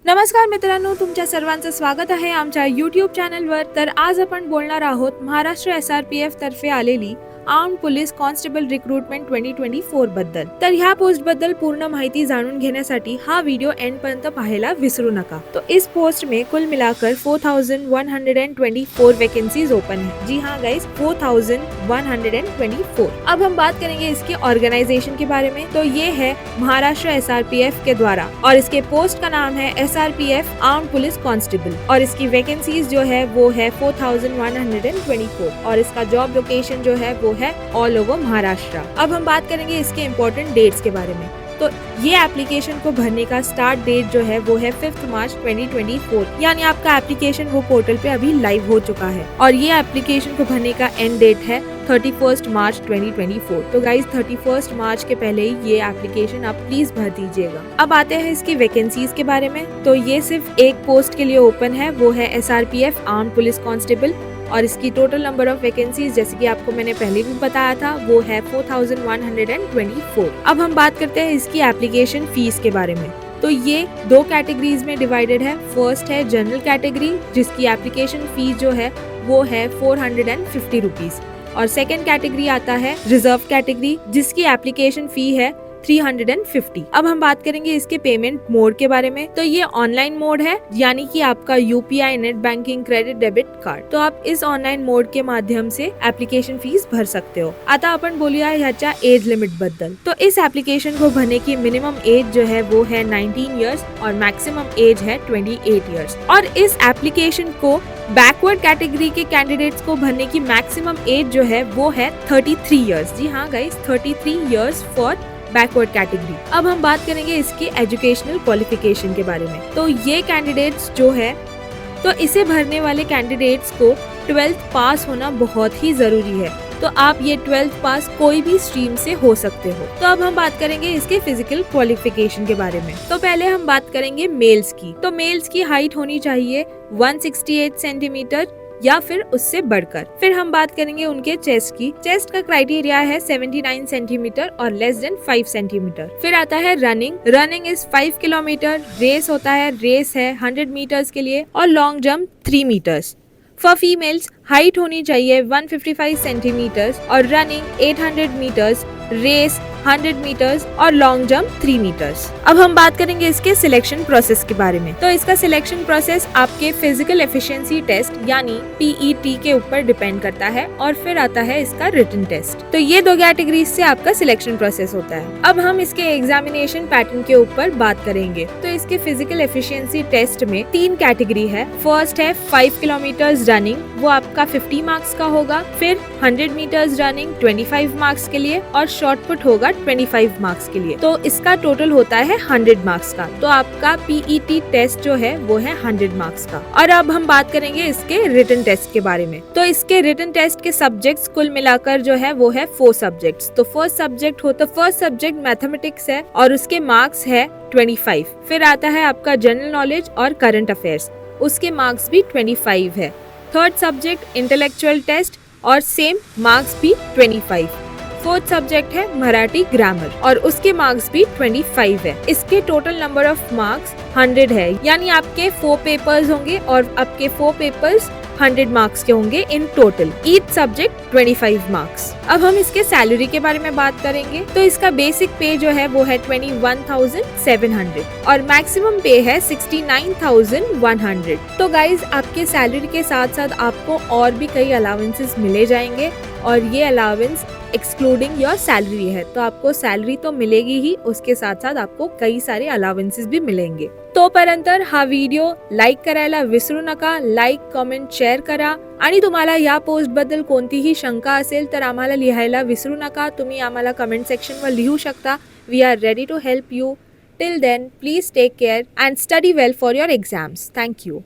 नमस्कार मित्रांनो, तुमच्या सर्वांचं स्वागत आहे आमच्या यूट्यूब चॅनलवर. तर आज आपण बोलणार आहोत महाराष्ट्र SRPF तर्फे आलेली आर्म्ड पोलीस कॉन्स्टेबल रिक्रुटमेंट 2024 बद्दल. तर ह्या पोस्ट बद्दल पूर्ण माहिती जाणून घेण्यासाठी हा व्हिडिओ एंड पर्यंत पाहायला विसरू नका. तो इस पोस्ट में कुल मिलाकर 4124 वैकेंसीज ओपन है. जी हाँ गाइस, 4124. अब हम बात करेंगे इसके ऑर्गेनाइजेशन के बारे में. तो ये है महाराष्ट्र SRPF के द्वारा और इसके पोस्ट का नाम है SRPF आर्म्ड पुलिस कांस्टेबल और इसकी वैकेंसीज जो है वो है 4124 और इसका जॉब लोकेशन जो है वो है ऑल ओवर महाराष्ट्र. अब हम बात करेंगे इसके इम्पोर्टेंट डेट्स के बारे में. तो ये एप्लीकेशन को भरने का स्टार्ट डेट जो है वो है 5 मार्च 2024, यानी आपका एप्लीकेशन वो पोर्टल पे अभी लाइव हो चुका है और ये एप्लीकेशन को भरने का एंड डेट है 31 मार्च 2024. तो गाइज 31 मार्च के पहले ही ये एप्लीकेशन आप प्लीज भर दीजिएगा. अब आते हैं इसकी वैकेंसीज के बारे में. तो ये सिर्फ एक पोस्ट के लिए ओपन है, वो है SRPF आर्म्ड पुलिस कांस्टेबल और इसकी टोटल नंबर ऑफ वैकेंसीज जैसे कि आपको मैंने पहले भी बताया था वो है 4124. अब हम बात करते हैं इसकी एप्लीकेशन फीस के बारे में. तो ये दो कैटेगरीज में डिवाइडेड है. फर्स्ट है जनरल कैटेगरी जिसकी एप्लीकेशन फीस जो है वो है 450 रुपीज और सेकेंड कैटेगरी आता है रिजर्व कैटेगरी जिसकी एप्लीकेशन फी है 350. अब हम बात करेंगे इसके पेमेंट मोड के बारे में. तो ये ऑनलाइन मोड है, यानी कि आपका UPI, net banking, credit, debit card. तो आप इस ऑनलाइन मोड के माध्यम से एप्लीकेशन फीस भर सकते हो. आता आपण बोलूया ह्याच्या एज लिमिट बद्दल. तो इस एप्लीकेशन को भरने की मिनिमम एज जो है वो है 19 इयर्स और मैक्सिमम एज है 28 इयर्स. और इस एप्लीकेशन को बैकवर्ड कैटेगरी के कैंडिडेट्स को भरने की मैक्सिमम एज जो है वो है 33 इयर्स. जी हाँ guys, 33 years for backward category. अब हम बात करेंगे इसकी एजुकेशनल क्वालिफिकेशन के बारे में. तो ये कैंडिडेट्स जो है, तो इसे भरने वाले कैंडिडेट्स को 12th पास होना बहुत ही जरूरी है. तो आप ये 12th पास कोई भी स्ट्रीम से हो सकते हो. तो अब हम बात करेंगे इसके फिजिकल क्वालिफिकेशन के बारे में. तो पहले हम बात करेंगे मेल्स की. तो मेल्स की हाइट होनी चाहिए 168 सेंटीमीटर या फिर उससे बढ़कर. फिर हम बात करेंगे उनके चेस्ट की. चेस्ट का क्राइटेरिया है 79 सेंटीमीटर और लेस देन 5 सेंटीमीटर. फिर आता है running. Running is 5 kilometre. Race होता है, रेस है 100 मीटर्स के लिए और long jump 3 metres. For females height होनी चाहिए 155 सेंटीमीटर्स और रनिंग 800 मीटर्स, रेस 100 मीटर्स और लॉन्ग जंप 3 मीटर्स. अब हम बात करेंगे इसके सिलेक्शन प्रोसेस के बारे में. तो इसका सिलेक्शन प्रोसेस आपके फिजिकल एफिशिएंसी टेस्ट यानी PET के ऊपर डिपेंड करता है और फिर आता है इसका रिटन टेस्ट. तो ये दो कैटेगरीज से आपका सिलेक्शन प्रोसेस होता है. अब हम इसके एग्जामिनेशन पैटर्न के ऊपर बात करेंगे. तो इसके फिजिकल एफिशिएंसी टेस्ट में 3 कैटेगरी है. फर्स्ट है 5 किलोमीटर्स रनिंग, वो आपका 50 मार्क्स का होगा. फिर 100 मीटर्स रनिंग 25 मार्क्स के लिए और शॉर्ट पुट होगा 25 मार्क्स के लिए. तो इसका टोटल होता है 100 मार्क्स का. तो आपका PET टेस्ट जो है वो है 100 मार्क्स का. और अब हम बात करेंगे इसके रिटन टेस्ट के बारे में. तो इसके रिटन टेस्ट के सब्जेक्ट्स कुल मिलाकर जो है वो है 4 सब्जेक्ट्स. तो फर्स्ट सब्जेक्ट मैथमेटिक्स है और उसके मार्क्स है 25. फिर आता है आपका जनरल नॉलेज और करंट अफेयर्स, उसके मार्क्स भी 25 है. थर्ड सब्जेक्ट इंटेलेक्चुअल टेस्ट और सेम मार्क्स भी 25. फोर्थ सब्जेक्ट है मराठी ग्रामर और उसके मार्क्स भी 25 है. इसके टोटल नंबर ऑफ मार्क्स 100 है, यानी आपके 4 पेपर्स होंगे और आपके 4 पेपर्स 100 मार्क्स के होंगे in total. Each subject 25 marks. अब हम इसके सैलरी के बारे में बात करेंगे. तो इसका बेसिक पे जो है वो है 21,700 और मैक्सिमम पे है 69,100. तो गाइज आपके सैलरी के साथ साथ आपको और भी कई अलाउंसेस मिले जाएंगे और ये अलाउंस एक्सक्लूडिंग योर सैलरी है. तो आपको सैलरी तो मिलेगी ही, उसके साथ साथ आपको कई सारे अलाउंसेस भी मिलेंगे. तोपर्यंत हा व्हिडिओ लाईक करायला विसरू नका. लाईक, कमेंट, शेअर करा आणि तुम्हाला या पोस्ट बद्दल कोणतीही शंका असेल तर आम्हाला लिहायला विसरू नका. तुम्ही आम्हाला कमेंट सेक्शन वर लिहू शकता. We are ready to help you. Till then please take care and study well for your exams. Thank you.